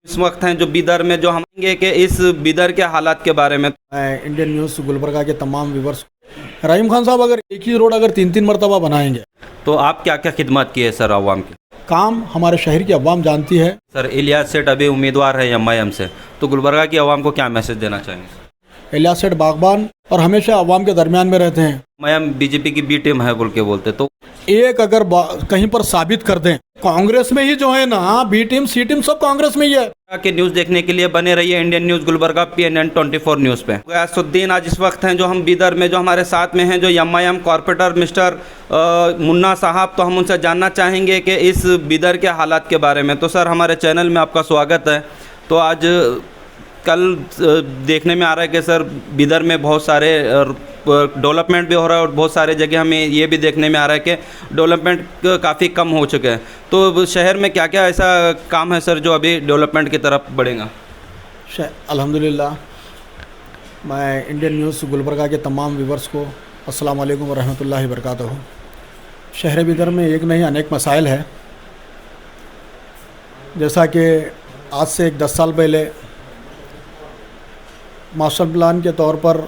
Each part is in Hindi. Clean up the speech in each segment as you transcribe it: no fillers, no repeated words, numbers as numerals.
इस वक्त हैं जो बीदर में, जो हम कहेंगे कि इस बीदर के हालात के बारे में। मैं इंडियन न्यूज़ गुलबर्गा के तमाम व्यूवर्स, रहीम खान साहब अगर एक ही रोड अगर 3-3 मरतबा बनाएंगे तो आप क्या क्या खिदमत की है सर आवाम की? काम हमारे शहर की अवाम जानती है। सर इलियास सेठ अभी उम्मीदवार है एमआईएम से, तो गुलबर्गा की आवाम को क्या मैसेज देना चाहेंगे? इलियास सेठ बागबान और हमेशा अवाम के दरमियान में रहते हैं। एमआईएम बीजेपी की बी टीम है बोल के बोलते, तो एक अगर कहीं पर साबित कर दें, कांग्रेस में ही जो है ना बी टीम सी टीम सब कांग्रेस में ही है। के न्यूज़ देखने के लिए बने रहिए Indian news Gulbarga PNN 24 news पे। गयासुद्दीन आज इस वक्त हैं जो हम बीदर में, जो हमारे साथ में हैं जो एमआईएम कॉर्पोरेटर मिस्टर मुन्ना साहब, तो हम उनसे जानना चाहेंगे कि इस बीदर के हालात के बारे में। तो सर हमारे चैनल में आपका स्वागत है। तो आज कल देखने में आ रहा है कि सर बीदर में बहुत सारे डेवलपमेंट भी हो रहा है और बहुत सारे जगह हमें ये भी देखने में आ रहा है कि डेवलपमेंट काफ़ी कम हो चुके हैं। तो शहर में क्या क्या ऐसा काम है सर जो अभी डेवलपमेंट की तरफ बढ़ेगा? अल्हम्दुलिल्लाह, मैं इंडियन न्यूज़ गुलबर्गा के तमाम व्यूवर्स को अस्सलाम वालेकुम रहमतुल्लाहि व बरकातहू। शहर बीदर में एक नहीं अनेक मसाइल है। जैसा कि आज से 10 साल पहले मास्टर प्लान के तौर पर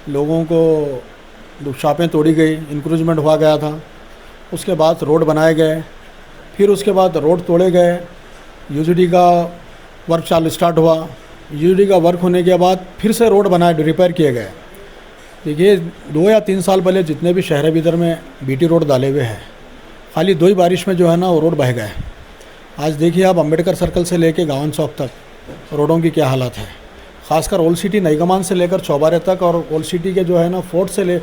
लोगों को शॉपें तोड़ी गई, इंक्रोचमेंट हुआ गया था। उसके बाद रोड बनाए गए, फिर उसके बाद रोड तोड़े गए, यूजीडी का वर्क चालू स्टार्ट हुआ। यूजीडी का वर्क होने के बाद फिर से रोड बनाए, रिपेयर किए गए। देखिए 2 या 3 साल पहले जितने भी शहर भीतर में बीटी रोड डाले हुए हैं, खाली 2 ही बारिश में जो है ना वो रोड बह गए। आज देखिए आप अम्बेडकर सर्कल से लेके गावन चौक तक रोडों की क्या हालत है। ख़ासकर ओल्ड सिटी नईगमान से लेकर चौबारे तक और ओल्ड सिटी के जो है ना फोर्ट से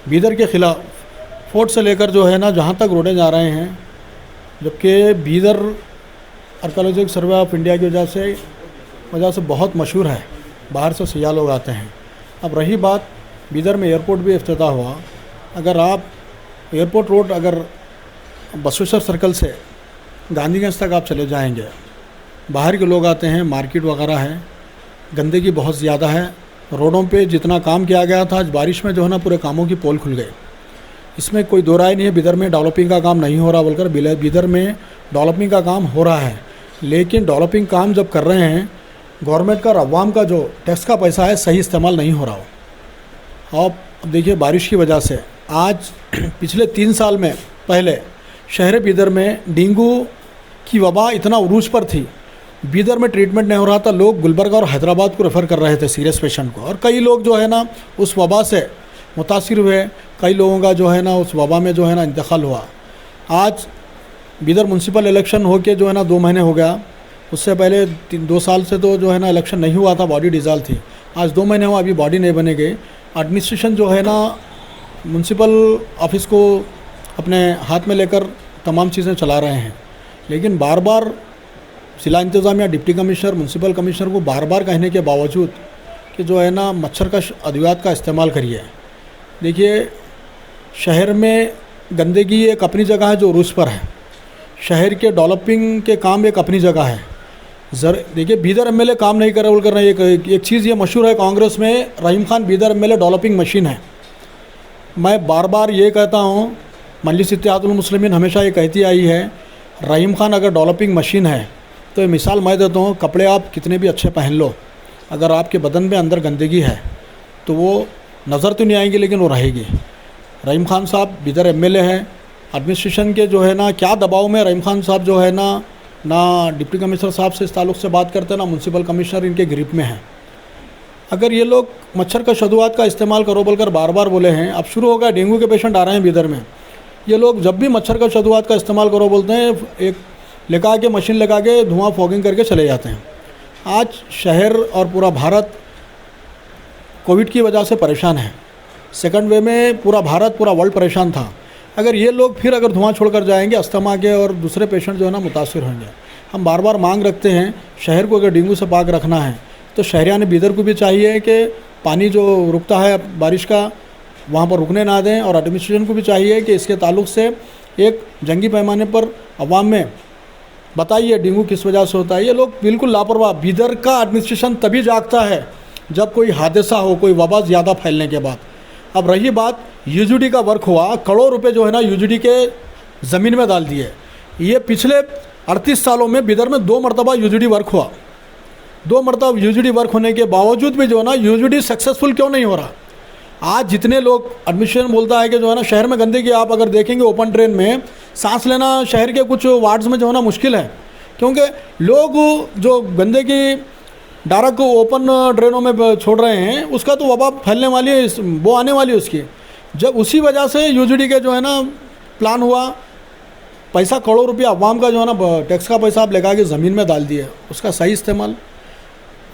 बीदर के खिलाफ फोर्ट से लेकर जो है ना जहाँ तक रोडें जा रहे हैं, जबकि Bidar archaeological survey of India की वजह से बहुत मशहूर है, बाहर से सियाह लोग आते हैं। अब रही बात, बीदर में एयरपोर्ट भी इफ्तिताह हुआ। अगर आप एयरपोर्ट रोड अगर बसवेश्वर सर्कल से गांधीगंज तक आप चले जाएंगे, बाहर के लोग आते हैं, मार्केट वगैरह है, गंदगी बहुत ज़्यादा है। रोडों पे जितना काम किया गया था, आज बारिश में जो है ना पूरे कामों की पोल खुल गए। इसमें कोई दो राय नहीं है बीदर में डेवलपिंग का काम नहीं हो रहा बोलकर। बीदर में डेवलपिंग का काम हो रहा है, लेकिन डेवलपिंग काम जब कर रहे हैं, गवर्नमेंट का और अवाम का जो टैक्स का पैसा है सही इस्तेमाल नहीं हो रहा हो। अब देखिए बारिश की वजह से आज पिछले 3 साल में पहले शहर बीदर में डेंगू की वबा इतना उरूज पर थी, बीदर में ट्रीटमेंट नहीं हो रहा था। लोग गुलबर्गा और हैदराबाद को रेफ़र कर रहे थे सीरियस पेशेंट को, और कई लोग जो है ना उस वबा से मुतासिर हुए। कई लोगों का जो है ना उस वबा में जो है ना इंतकाल हुआ। आज बीदर म्यूनसिपल इलेक्शन हो के जो है ना 2 महीने हो गया। उससे पहले 2 साल से तो जो है ना इलेक्शन नहीं हुआ था, बॉडी डिज़ाल्व थी। आज 2 महीने हुआ, अभी बॉडी नहीं बने गई। एडमिनिस्ट्रेशन जो है ना म्यूनसिपल ऑफिस को अपने हाथ में लेकर तमाम चीज़ें चला रहे हैं, लेकिन बार बार जिला इंतज़ामिया, डिप्टी कमिश्नर, म्यूनसिपल कमिश्नर को बार बार कहने के बावजूद कि जो है ना मच्छर का अद्वियात का इस्तेमाल करिए। देखिए शहर में गंदगी एक अपनी जगह है जो उरूज पर है, शहर के डेवलपिंग के काम एक अपनी जगह है। देखिए बीदर MLA काम नहीं कर रहे बोलकर एक चीज़ ये मशहूर है कांग्रेस में, Rahim Khan Bidar MLA developing machine है। मैं बार बार ये कहता हूँ, मजलिस इत्तेहादुल मुस्लिमीन हमेशा ये कहती आई है, रहीम खान अगर डेवलपिंग मशीन है तो ये मिसाल मैं देता हूँ, कपड़े आप कितने भी अच्छे पहन लो, अगर आपके बदन में अंदर गंदगी है तो वो नज़र तो नहीं आएंगी, लेकिन वो रहेगी। रहीम खान साहब बीदर MLA है। एडमिनिस्ट्रेशन के जो है ना क्या दबाव में रहीम खान साहब जो है ना डिप्टी कमिश्नर साहब से इस ताल्लुक़ से बात करते हैं, ना म्यूनसिपल कमिश्नर इनके ग्रिप में है। अगर ये लोग मच्छर का शदुआत का इस्तेमाल करो बोलकर बार बार बोले हैं, अब शुरू हो गया, डेंगू के पेशेंट आ रहे हैं बीदर में। ये लोग जब भी मच्छर का शदुआत का इस्तेमाल करो बोलते हैं, एक लेकर के मशीन लगा के धुआं फॉगिंग करके चले जाते हैं। आज शहर और पूरा भारत कोविड की वजह से परेशान है। सेकंड वे में पूरा भारत, पूरा वर्ल्ड परेशान था। अगर ये लोग फिर अगर धुआं छोड़कर जाएंगे, अस्थमा के और दूसरे पेशेंट जो है ना मुतासिर होंगे। हम बार बार मांग रखते हैं, शहर को अगर डेंगू से पाक रखना है तो शहरियान बीदर को भी चाहिए कि पानी जो रुकता है बारिश का वहाँ पर रुकने ना दें, और एडमिनिस्ट्रेशन को भी चाहिए कि इसके ताल्लुक़ से एक जंगी पैमाने पर अवाम में बताइए डेंगू किस वजह से होता है। ये लोग बिल्कुल लापरवाह। बीदर का एडमिनिस्ट्रेशन तभी जागता है जब कोई हादसा हो, कोई वबा ज़्यादा फैलने के बाद। अब रही बात यूजीडी का वर्क हुआ, करोड़ों रुपए जो है ना यूजीडी के ज़मीन में डाल दिए। ये पिछले 38 सालों में बिदर में 2 मरतबा यूजीडी वर्क हुआ। 2 मरतबा यूजीडी वर्क होने के बावजूद भी जो है ना यूजीडी सक्सेसफुल क्यों नहीं हो रहा। आज जितने लोग एडमिनिस्ट्रेशन बोलता है कि जो है ना शहर में गंदगी, आप अगर देखेंगे ओपन ड्रेन में सांस लेना शहर के कुछ वार्ड्स में जो है ना मुश्किल है, क्योंकि लोग जो गंदगी डायरेक्ट ओपन ड्रेनों में छोड़ रहे हैं उसका तो वबा फैलने वाली है, वो आने वाली है उसकी। जब उसी वजह से यूजीडी के जो है ना प्लान हुआ, पैसा करोड़ों रुपया अवाम का जो है ना टैक्स का पैसा आप लगा के ज़मीन में डाल दिए, उसका सही इस्तेमाल।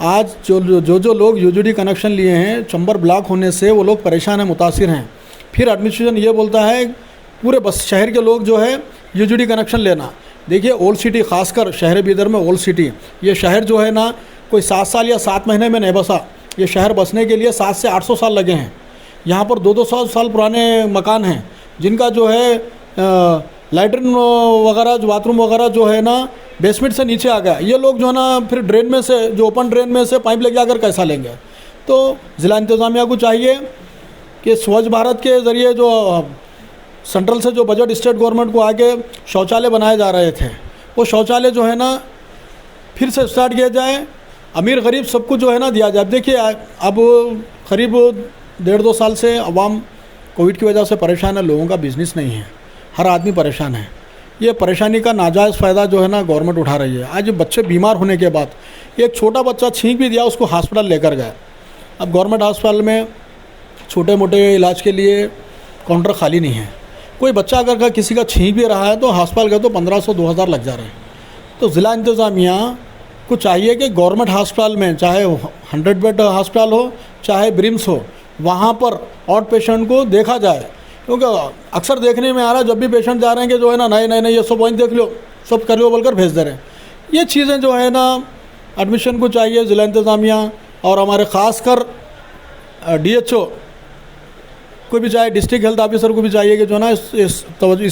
आज जो लोग यूजीडी कनेक्शन लिए हैं, चंबर ब्लॉक होने से वो लोग परेशान हैं, मुतासिर हैं। फिर एडमिनिस्ट्रेशन ये बोलता है पूरे बस शहर के लोग जो है यूजीडी कनेक्शन लेना। देखिए ओल्ड सिटी, खासकर शहर बीदर में ओल्ड सिटी, ये शहर जो है ना कोई 7 साल या 7 महीने में नहीं बसा। ये शहर बसने के लिए 700 से 800 साल लगे हैं। यहाँ पर 200 साल पुराने मकान हैं जिनका जो है लैट्रिन वगैरह, जो बाथरूम वगैरह जो है ना बेसमेंट से नीचे आ गया। ये लोग जो है ना फिर ड्रेन में से, जो ओपन ड्रेन में से पाइप लेके आकर कैसा लेंगे। तो ज़िला इंतज़ामिया को चाहिए कि स्वच्छ भारत के ज़रिए जो सेंट्रल से जो बजट स्टेट गवर्नमेंट को आके शौचालय बनाए जा रहे थे, वो शौचालय जो है ना फिर से स्टार्ट किया जाए, अमीर गरीब सबको जो है ना दिया जाए। देखिए अब करीब 1.5-2 साल से अवाम कोविड की वजह से परेशान है, लोगों का बिजनेस नहीं है, हर आदमी परेशान है। ये परेशानी का नाजायज़ फ़ायदा जो है ना गवर्नमेंट उठा रही है। आज बच्चे बीमार होने के बाद, एक छोटा बच्चा छींक भी दिया, उसको हॉस्पिटल लेकर गए। अब गवर्नमेंट हॉस्पिटल में छोटे मोटे इलाज के लिए काउंटर खाली नहीं है। कोई बच्चा अगर किसी का छींक भी रहा है तो हॉस्पिटल गए तो 1500-2000 लग जा रहे हैं। तो ज़िला इंतज़ामिया को चाहिए कि गवर्नमेंट हॉस्पिटल में, चाहे 100 बेड हॉस्पिटल हो चाहे ब्रिम्स हो, वहाँ पर आउट पेशेंट को देखा जाए। क्योंकि अक्सर देखने में आ रहा है जब भी पेशेंट जा रहे हैं कि जो है ना नहीं ये सब पॉइंट देख लो, सब कर लो बोलकर भेज दे रहे हैं। ये चीज़ें जो है ना एडमिशन को चाहिए, ज़िला इंतज़ामिया और हमारे ख़ासकर DHO को भी चाहिए, डिस्ट्रिक्ट हेल्थ ऑफिसर को भी चाहिए कि जो ना इस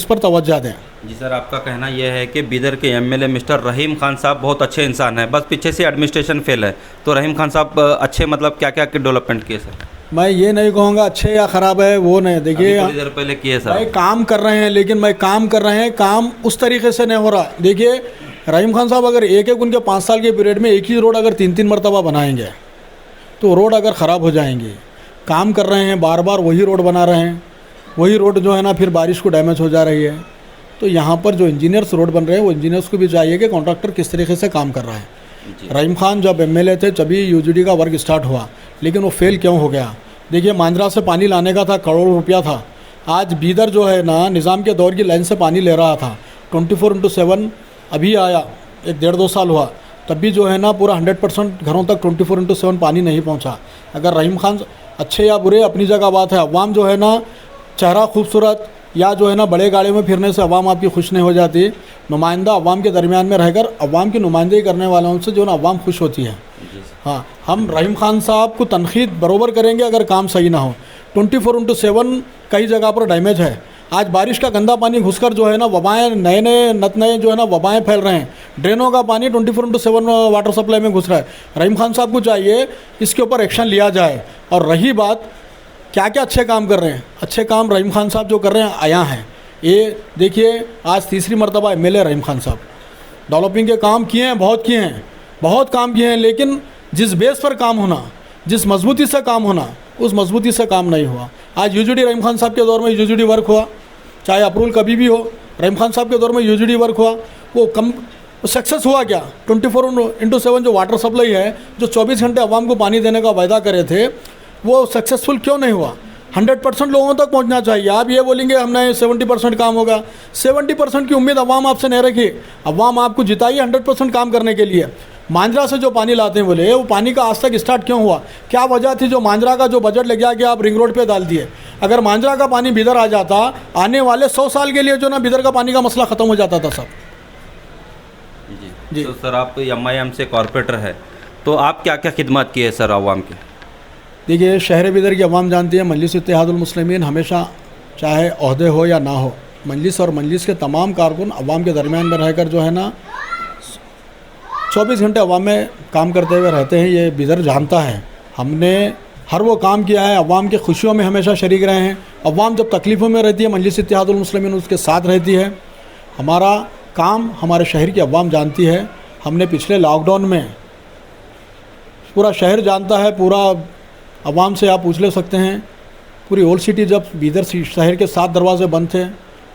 पर तवज्जो दें। जी सर, आपका कहना यह है कि बीदर के MLA मिस्टर रहीम खान साहब बहुत अच्छे इंसान हैं, बस पीछे से एडमिनिस्ट्रेशन फेल है। तो रहीम खान साहब अच्छे मतलब क्या क्या डेवलपमेंट किए सर? मैं ये नहीं कहूँगा अच्छे या ख़राब है, वो नहीं। देखिए थोड़ी देर पहले किए सर, भाई काम कर रहे हैं, लेकिन मैं काम कर रहे हैं, काम उस तरीके से नहीं हो रहा। देखिए रहीम खान साहब अगर एक उनके 5 साल के पीरियड में एक ही रोड अगर 3-3 मरतबा बनाएंगे तो रोड अगर ख़राब हो जाएंगी। काम कर रहे हैं, बार बार वही रोड बना रहे हैं, वही रोड जो है ना फिर बारिश को डैमेज हो जा रही है। तो यहाँ पर जो इंजीनियर्स रोड बन रहे हैं वो इंजीनियर्स को भी चाहिए कि कॉन्ट्रैक्टर किस तरीके से काम कर रहा है। रहीम खान जब MLA थे तभी यूजीडी का वर्क स्टार्ट हुआ, लेकिन वो फेल क्यों हो गया? देखिए मांजरा से पानी लाने का था, करोड़ों रुपया था। आज बीदर जो है ना निज़ाम के दौर की लाइन से पानी ले रहा था 24/7। अभी आया 1-1.5-2 साल हुआ, तब भी जो है ना पूरा 100% घरों तक 24/7 पानी नहीं पहुंचा। अगर रहीम खान अच्छे या बुरे अपनी जगह बात है, अवाम जो है ना चेहरा खूबसूरत या जो है ना बड़े गाड़ी में फिरने से अवाम आपकी खुश नहीं हो जाती। नुमाइंदा अवाम के दरमियान में रहकर अवाम की नुमाइंदगी करने वालों से जो ना अवाम खुश होती है। हाँ, हम रहीम खान साहब को तनखीद बरोबर करेंगे अगर काम सही ना हो। 24/7 कई जगह पर डैमेज है। आज बारिश का गंदा पानी घुसकर जो है ना वबाएँ, नए नए जो है ना वबाएँ फैल रहे हैं। ड्रेनों का पानी 24/7 वाटर सप्लाई में घुस रहा है। रहीम खान साहब को चाहिए इसके ऊपर एक्शन लिया जाए। और रही बात क्या क्या अच्छे काम कर रहे हैं, अच्छे काम रहीम खान साहब जो कर रहे हैं आया हैं। ये देखिए आज 3री मरतबा MLA रहीम खान साहब डेवलपिंग के काम किए हैं, बहुत काम किए हैं, लेकिन जिस बेस पर काम होना, जिस मजबूती से काम होना, उस मजबूती से काम नहीं हुआ। आज यूजीडी रहीम खान साहब के दौर में यूजीडी वर्क हुआ, चाहे अप्रूवल कभी भी हो, रहीम खान साहब के दौर में यूजीडी वर्क हुआ, वो कम सक्सेस हुआ क्या? 24/7 जो वाटर सप्लाई है, जो 24 घंटे आवाम को पानी देने का वायदा करे थे, वो सक्सेसफुल क्यों नहीं हुआ? 100% लोगों तक पहुंचना चाहिए। आप ये बोलेंगे हमने 70% काम होगा, 70% की उम्मीद अवाम आपसे नहीं रखी। अवाम आपको जिताइए 100% काम करने के लिए। मांजरा से जो पानी लाते हैं बोले, वो पानी का आज तक स्टार्ट क्यों हुआ? क्या वजह थी जो मांजरा का जो बजट लग गया कि आप रिंग रोड पे डाल दिए? अगर मांजरा का पानी बिदर आ जाता, आने वाले 100 साल के लिए जो ना बिदर का पानी का मसला ख़त्म हो जाता था सब। जी। तो सर आप MIM से कॉर्पोरेटर है, तो आप क्या क्या खिदमत की है सर आवाम की? देखिए शहर बिदर की अवाम जानती है, मजलिस इत्तेहादुल मुस्लिमीन हमेशा चाहे ओहदे हो या ना हो, मजलिस और मजलिस के तमाम कारकुन अवाम के दरमियान में रहकर जो है ना 24 घंटे अवाम में काम करते हुए रहते हैं। ये बिदर जानता है। हमने हर वो काम किया है, अवाम की खुशियों में हमेशा शरीक रहे हैं। अवाम जब तकलीफ़ों में रहती है, मजलिस इत्तेहादुल मुस्लिमीन उसके साथ रहती है। हमारा काम हमारे शहर की अवाम जानती है। हमने पिछले लॉकडाउन में पूरा शहर जानता है, पूरा अवाम से आप पूछ ले सकते हैं। पूरी ओल्ड सिटी जब बीदर शहर के 7 दरवाजे बंद थे,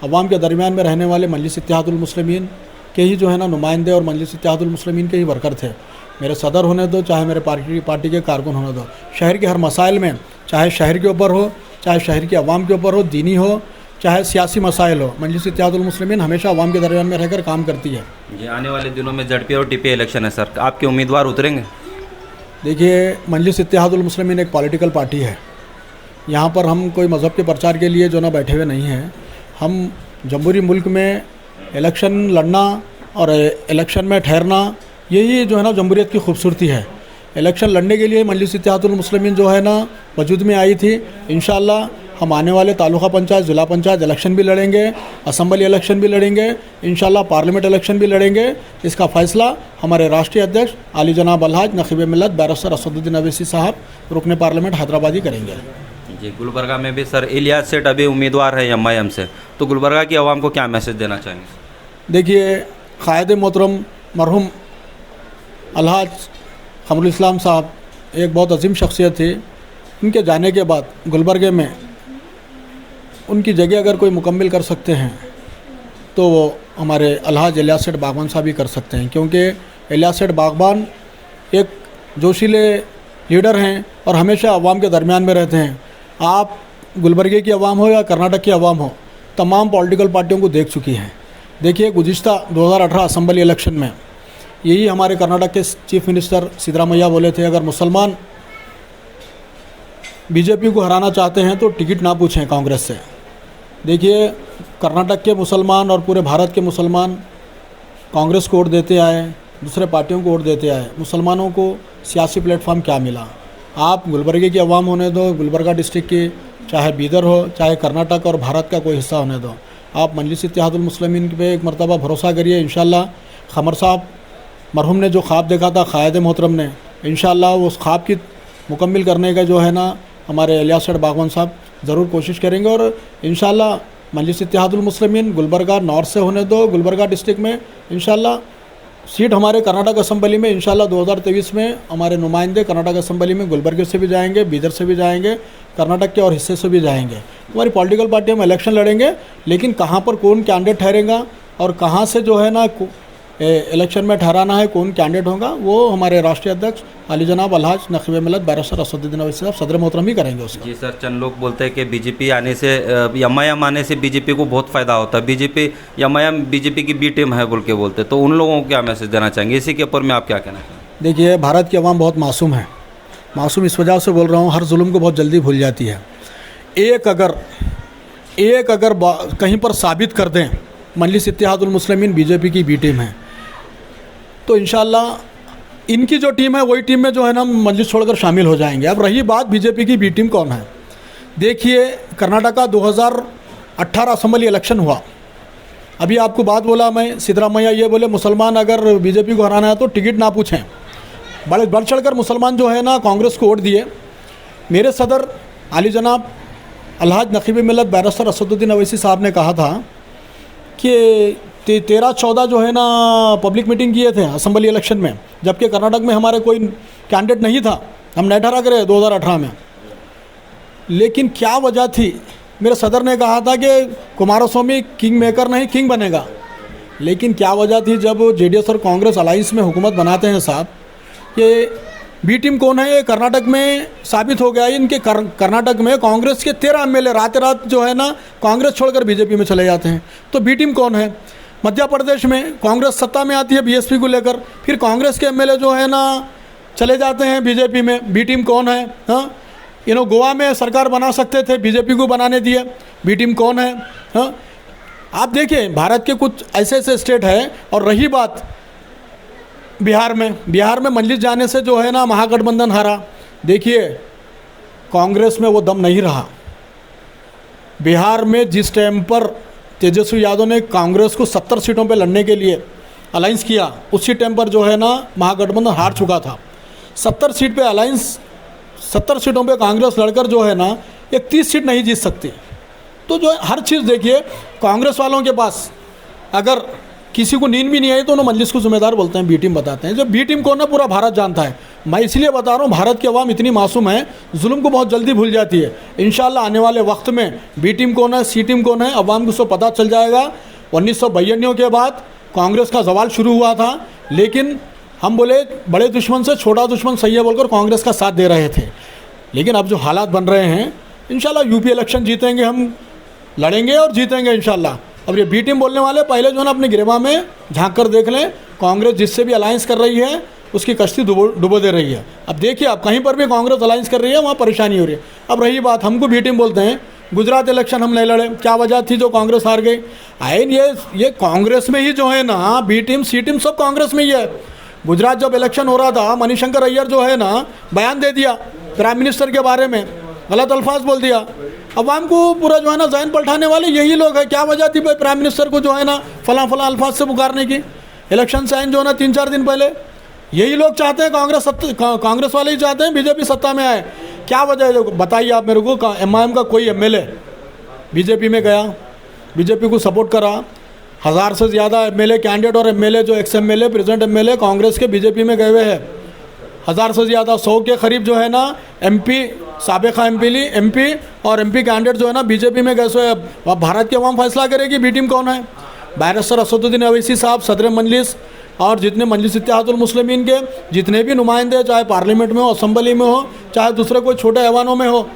अवाम के दरमियान में रहने वाले मजलिस इत्तेहादुल मुस्लिमीन के ही जो है ना नुमाइंदे और मजलिस इत्तेहादुल मुस्लिमीन के ही वर्कर थे। मेरे सदर होने दो, चाहे मेरे पार्टी के कारकुन होने दो, शहर के हर मसाइल में, चाहे शहर के ऊपर हो, चाहे शहर की आवाम के ऊपर हो, दीनी हो, चाहे सियासी मसाइल हो, मजलिस इत्तेहादुल मुस्लिमीन हमेशा आवाम के दरमियान में रहकर काम करती है। ये आने वाले दिनों में ZP और TP इलेक्शन है सर, आपके उम्मीदवार उतरेंगे? देखिए, मजलिस इत्तेहादुल मुस्लिमीन एक पॉलिटिकल पार्टी है। यहाँ पर हम कोई मज़हब के प्रचार के लिए जो ना बैठे हुए नहीं हैं। हम जमहूरी मुल्क में इलेक्शन लड़ना और इलेक्शन में ठहरना, यही जो है ना जमहूरियत की खूबसूरती है। इलेक्शन लड़ने के लिए मजलिस इत्तेहादुल मुस्लिमीन जो है ना वजूद में आई थी। इंशाअल्लाह हम आने वाले तालुका पंचायत, ज़िला पंचायत इलेक्शन भी लड़ेंगे, असम्बली इलेक्शन भी लड़ेंगे, इंशाअल्लाह पार्लियामेंट इलेक्शन भी लड़ेंगे। इसका फ़ैसला हमारे राष्ट्रीय अध्यक्ष आली जनाब अलहाज नकीब मिल्लत बैरिस्टर असदुद्दीन अवैसी साहब रुकन पार्लियामेंट हैदराबादी करेंगे। जी, गुलबर्गा में भी सर इलियास सेठ अभी उम्मीदवार है MIM से, तो गुलबर्गा की आवाम को क्या मैसेज देना चाहेंगे? देखिए, क़ायद मोहतरम मरहूम अलहाज क़मरुल इस्लाम साहब एक बहुत अजीम शख्सियत थी। उनके जाने के बाद गुलबर्गे में उनकी जगह अगर कोई मुकम्मिल कर सकते हैं तो वो हमारे अलहाज इलियास सेठ बागवान साहब ही कर सकते हैं, क्योंकि इलियास सेठ बागवान एक जोशीले लीडर हैं और हमेशा अवाम के दरमियान में रहते हैं। आप गुलबर्गे की आवाम हो या कर्नाटक की आवाम हो, तमाम पॉलिटिकल पार्टियों को देख चुकी हैं। देखिए, गुज़िश्ता 2018 असम्बली इलेक्शन में यही हमारे कर्नाटक के चीफ मिनिस्टर सिद्धरामैया बोले थे, अगर मुसलमान बीजेपी को हराना चाहते हैं तो टिकट ना पूछें कांग्रेस से। देखिए, कर्नाटक के मुसलमान और पूरे भारत के मुसलमान कांग्रेस को वोट देते आए, दूसरे पार्टियों को वोट देते आए। मुसलमानों को सियासी प्लेटफॉर्म क्या मिला? आप गुलबर्गे की आवाम होने दो, गुलबर्गा डिस्ट्रिक्ट की, चाहे बीदर हो, चाहे कर्नाटक और भारत का कोई हिस्सा होने दो, आप मजलिस इत्तेहादुल मुस्लिमीन पे एक मरतबा भरोसा करिए। इंशाअल्लाह क़मर साहब मरहूम ने जो ख्वाब देखा था क़ायद मोहतरम ने, इंशाअल्लाह उस ख्वाब की मुकम्मिल करने का जो है ना हमारे इलियास सेठ बागवान साहब ज़रूर कोशिश करेंगे। और इंशाअल्लाह मजलिस इत्तेहादुल मुस्लिमीन गुलबर्गा नॉर्थ से होने दो, गुलबर्गा डिस्ट्रिक्ट में इंशाअल्लाह सीट हमारे कर्नाटक असम्बली में इंशाअल्लाह 2023 में हमारे नुमाइंदे कर्नाटक असम्बली में गुलबर्गे से भी जाएंगे, बीदर से भी जाएंगे, कर्नाटक के और हिस्से से भी जाएंगे। हमारी पॉलिटिकल पार्टी हम इलेक्शन लड़ेंगे, लेकिन कहाँ पर कौन कैंडिडेट ठहरेगा और कहाँ से जो है ना इलेक्शन में ठहराना है, कौन कैंडिडेट होगा, वो हमारे राष्ट्रीय अध्यक्ष आली जनाब अलहाज नकीब मिल्लत बैरिस्टर असदुद्दीन अवैसी साहब सदर मोहतरम ही करेंगे उसका। जी सर, चंद लोग बोलते हैं कि बीजेपी आने से MIM आने से बीजेपी को बहुत फ़ायदा होता है, MIM बीजेपी की B टीम है बोल के बोलते, तो उन लोगों को क्या मैसेज देना चाहेंगे? इसी के ऊपर में आप क्या कहना चाहेंगे? देखिए, भारत की आवाम बहुत मासूम है। मासूम इस वजह से बोल रहा हूँ, हर जुल्म को बहुत जल्दी भूल जाती है। एक अगर कहीं पर साबित कर दें मजलिस इत्तेहादुल मुस्लिमीन बीजेपी की B टीम है, तो इंशाअल्लाह इनकी जो टीम है वही टीम में जो है ना मजलिस छोड़कर शामिल हो जाएंगे। अब रही बात बीजेपी की B टीम कौन है, देखिए कर्नाटका 2018 असम्बली इलेक्शन हुआ। अभी आपको बात बोला मैं, सिद्धरामैया ये बोले मुसलमान अगर बीजेपी को हराना है तो टिकट ना पूछें। बढ़ चढ़कर मुसलमान जो है ना कांग्रेस को वोट दिए। मेरे सदर आली जनाब अलहाज नकीब मिल्लत बैरिस्टर असदुद्दीन अवैसी साहब ने कहा था कि 13-14 जो है ना पब्लिक मीटिंग किए थे असम्बली इलेक्शन में, जबकि कर्नाटक में हमारे कोई कैंडिडेट नहीं था, हम नहीं ठहरा करे 2018 में। लेकिन क्या वजह थी? मेरे सदर ने कहा था कि कुमारस्वामी किंग मेकर नहीं किंग बनेगा, लेकिन क्या वजह थी? जब JDS और कांग्रेस अलाइंस में हुकूमत बनाते हैं साहब, ये B टीम कौन है ये कर्नाटक में साबित हो गया। इनके कर्नाटक में कांग्रेस के 13 MLA रात जो है ना कांग्रेस छोड़कर बीजेपी में चले जाते हैं। तो B टीम कौन है? मध्य प्रदेश में कांग्रेस सत्ता में आती है BSP को लेकर, फिर कांग्रेस के MLA जो है ना चले जाते हैं बीजेपी में, B टीम कौन है? हाँ, गोवा में सरकार बना सकते थे, बीजेपी को बनाने दिए, B टीम कौन है? हाँ, आप देखिए भारत के कुछ ऐसे स्टेट है। और रही बात बिहार में मजलिस जाने से जो है ना महागठबंधन हारा। देखिए, कांग्रेस में वो दम नहीं रहा। बिहार में जिस टाइम पर तेजस्वी यादव ने कांग्रेस को 70 सीटों पे लड़ने के लिए अलाइंस किया, उसी टाइम पर जो है ना महागठबंधन हार चुका था। 70 सीट पे अलाइंस, 70 सीटों पे कांग्रेस लड़कर जो है ना एक 30 सीट नहीं जीत सकती। तो जो हर चीज़ देखिए, कांग्रेस वालों के पास अगर किसी को नींद भी नहीं आई तो उन्हें मजलिस को जिम्मेदार बोलते हैं, बी टीम बताते हैं। जब बी टीम कौन है पूरा भारत जानता है। मैं इसलिए बता रहा हूँ, भारत की आवाम इतनी मासूम है, जुल्म को बहुत जल्दी भूल जाती है। इंशाल्लाह आने वाले वक्त में बी टीम कौन है, सी टीम कौन है, अवाम को उसको पता चल जाएगा। 1992 के बाद कांग्रेस का जवाल शुरू हुआ था, लेकिन हम बोले बड़े दुश्मन से छोटा दुश्मन सही है बोलकर कांग्रेस का साथ दे रहे थे। लेकिन अब जो हालात बन रहे हैं, इंशाल्लाह यूपी इलेक्शन जीतेंगे, हम लड़ेंगे और जीतेंगे इंशाल्लाह। अब ये बी टीम बोलने वाले पहले जो है ना अपने गिरेबा में झांक कर देख लें, कांग्रेस जिससे भी अलायंस कर रही है उसकी कश्ती डुबो दे रही है। अब देखिए, आप कहीं पर भी कांग्रेस अलायंस कर रही है वहाँ परेशानी हो रही है। अब रही बात, हमको बी टीम बोलते हैं, गुजरात इलेक्शन हम नहीं लड़े, क्या वजह थी जो कांग्रेस हार गई? आइन ये कांग्रेस में ही जो है ना बी टीम सी टीम सब कांग्रेस में ही है। गुजरात जब इलेक्शन हो रहा था, मणिशंकर अय्यर जो है ना बयान दे दिया प्राइम मिनिस्टर के बारे में, गलत अल्फाज बोल दिया। अवाम को पूरा जो है ना जहन पलटाने वाले यही लोग हैं। क्या वजह थी भाई प्राइम मिनिस्टर को जो है ना फला अल्फाज से पुकारने की? इलेक्शन से आइन जो है ना 3-4 दिन पहले यही लोग चाहते हैं, कांग्रेस वाले ही चाहते हैं बीजेपी सत्ता में आए। क्या वजह है बताइए आप मेरे को। एमआईएम का कोई एमएलए बीजेपी में गया, बीजेपी को सपोर्ट करा? 1000 से ज़्यादा एमएलए कैंडिडेट और एमएलए जो ex MLA present MLA Congress के बीजेपी में गए हुए हैं। 1000 से ज़्यादा 100 के करीब जो है ना एमपी साबिका एमपी और एमपी कैंडिडेट जो है ना बीजेपी में गए हुए। अब भारत की आवाम फैसला करेगी बी टीम कौन है। बैरिस्टर असदुद्दीन अवैसी साहब सदर मजलिस और जितने मजलिस इत्तेहादुल मुस्लिमीन के जितने भी नुमाइंदे, चाहे पार्लियामेंट में हो, असम्बली में हो, चाहे दूसरे कोई छोटे ऐवानों में हो,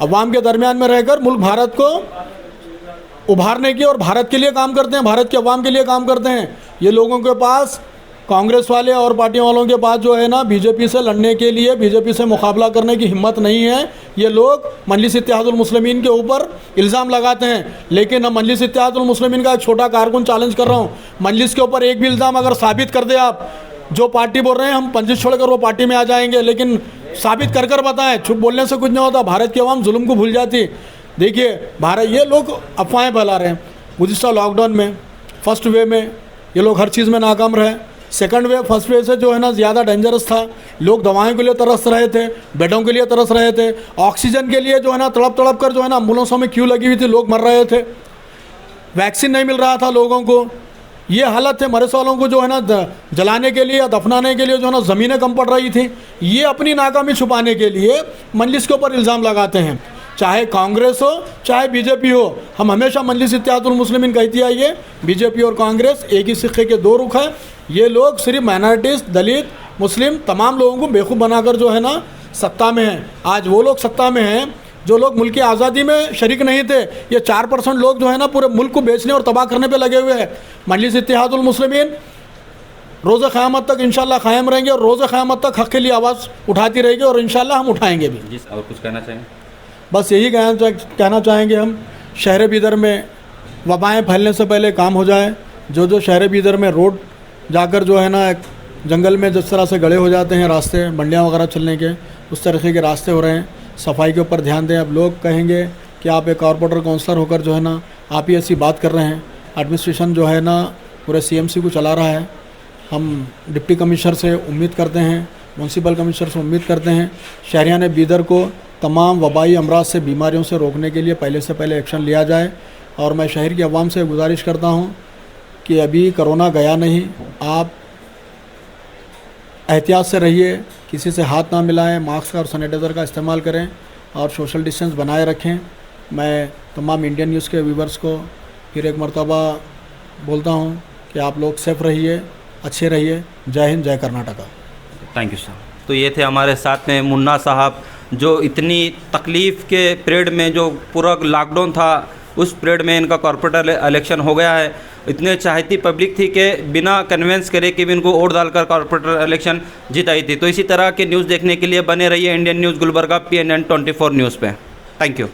अवाम के दरमियान में रहकर मुल्क भारत को उभारने की और भारत के लिए काम करते हैं, भारत के अवाम के लिए काम करते हैं। ये लोगों के पास, कांग्रेस वाले और पार्टियों वालों के पास जो है ना बीजेपी से लड़ने के लिए, बीजेपी से मुकाबला करने की हिम्मत नहीं है। ये लोग मजलिस इत्तेहादुल मुस्लिमीन के ऊपर इल्ज़ाम लगाते हैं, लेकिन हम मजलिस इत्तेहादुल मुस्लिमीन का एक छोटा कारकुन चैलेंज कर रहा हूँ, मजलिस के ऊपर एक भी इल्ज़ाम अगर साबित कर दे आप, जो पार्टी बोल रहे हैं हम पंजिश छोड़कर वो पार्टी में आ जाएंगे, लेकिन साबित कर कर बताएं। चुप बोलने से कुछ नहीं होता। भारत की आवाम जुल्म को भूल जाती। देखिए भारत, ये लोग अफवाहें फैला रहे हैं। गुज़िश्ता लॉकडाउन में फर्स्ट वे में ये लोग हर चीज़ में नाकाम रहे। सेकंड वेव फर्स्ट वेव से जो है ना ज़्यादा डेंजरस था। लोग दवाओं के लिए तरस रहे थे, बेडों के लिए तरस रहे थे, ऑक्सीजन के लिए जो है ना तड़प तड़प कर जो है ना एम्बुलेंसों में क्यू लगी हुई थी, लोग मर रहे थे, वैक्सीन नहीं मिल रहा था लोगों को। ये हालत थे। मरने वालों को जो है ना जलाने के लिए या दफनाने के लिए जो है ना ज़मीनें कम पड़ रही थी। ये अपनी नाकामी छुपाने के लिए मजलिस के ऊपर इल्ज़ाम लगाते हैं, चाहे कांग्रेस हो चाहे बीजेपी हो। हम हमेशा मजलिस इत्तेहादुल मुस्लिमीन कहती आई है, बीजेपी और कांग्रेस एक ही सिक्के के दो रुख हैं। ये लोग सिर्फ माइनॉरिटीज़, दलित, मुस्लिम तमाम लोगों को बेवकूफ़ बनाकर जो है ना सत्ता में हैं। आज वो लोग सत्ता में हैं जो लोग मुल्क की आज़ादी में शरीक नहीं थे। ये 4% लोग जो है ना पूरे मुल्क को बेचने और तबाह करने पे लगे हुए हैं। मजलिस इत्तेहादुल मुस्लिमीन रोज़ क़यामत तक इंशाल्लाह कायम रहेंगे और रोज़ क़यामत तक हक़ के लिए आवाज़ उठाती रहेगी और इंशाल्लाह हम उठाएंगे भी। जी, और कुछ कहना चाहेंगे? बस यही कहना चाहेंगे हम, शहर बीदर में वबाएँ फैलने से पहले काम हो जाए। जो शहर बीदर में रोड जाकर जो है ना एक जंगल में जिस तरह से गड़े हो जाते हैं रास्ते, मंडियाँ वगैरह चलने के, उस तरीके के रास्ते हो रहे हैं। सफाई के ऊपर ध्यान दें। अब लोग कहेंगे कि आप एक कॉरपोरेटर काउंसलर होकर जो है ना आप ही ऐसी बात कर रहे हैं। एडमिनिस्ट्रेशन जो है ना पूरे सीएमसी को चला रहा है। हम डिप्टी कमिश्नर से उम्मीद करते हैं, म्यूनसिपल कमिश्नर से उम्मीद करते हैं शहरियान बीदर को तमाम वबाई अमराज से, बीमारियों से रोकने के लिए पहले से पहले एक्शन लिया जाए। और मैं शहर की आवाम से गुजारिश करता हूँ कि अभी कोरोना गया नहीं, आप एहतियात से रहिए, किसी से हाथ ना मिलाएं, मास्क और सैनिटाइज़र का इस्तेमाल करें और सोशल डिस्टेंस बनाए रखें। मैं तमाम इंडियन न्यूज़ के व्यूवर्स को फिर एक मरतबा बोलता हूं कि आप लोग सेफ रहिए, अच्छे रहिए। जय हिंद, जय कर्नाटका। Thank you sir. तो ये थे हमारे साथ में मुन्ना साहब, जो इतनी तकलीफ़ के पीरियड में, जो पूरा लॉकडाउन था उस पीरियड में इनका कॉर्पोरेटर इलेक्शन हो गया है। इतने चाहती पब्लिक थी कि बिना कन्वेंस करे कि भी इनको वोट डालकर कॉर्पोरेटर इलेक्शन जिताई थी। तो इसी तरह के न्यूज़ देखने के लिए बने रहिए Indian news Gulbarga PNN 24 news पे। Thank you.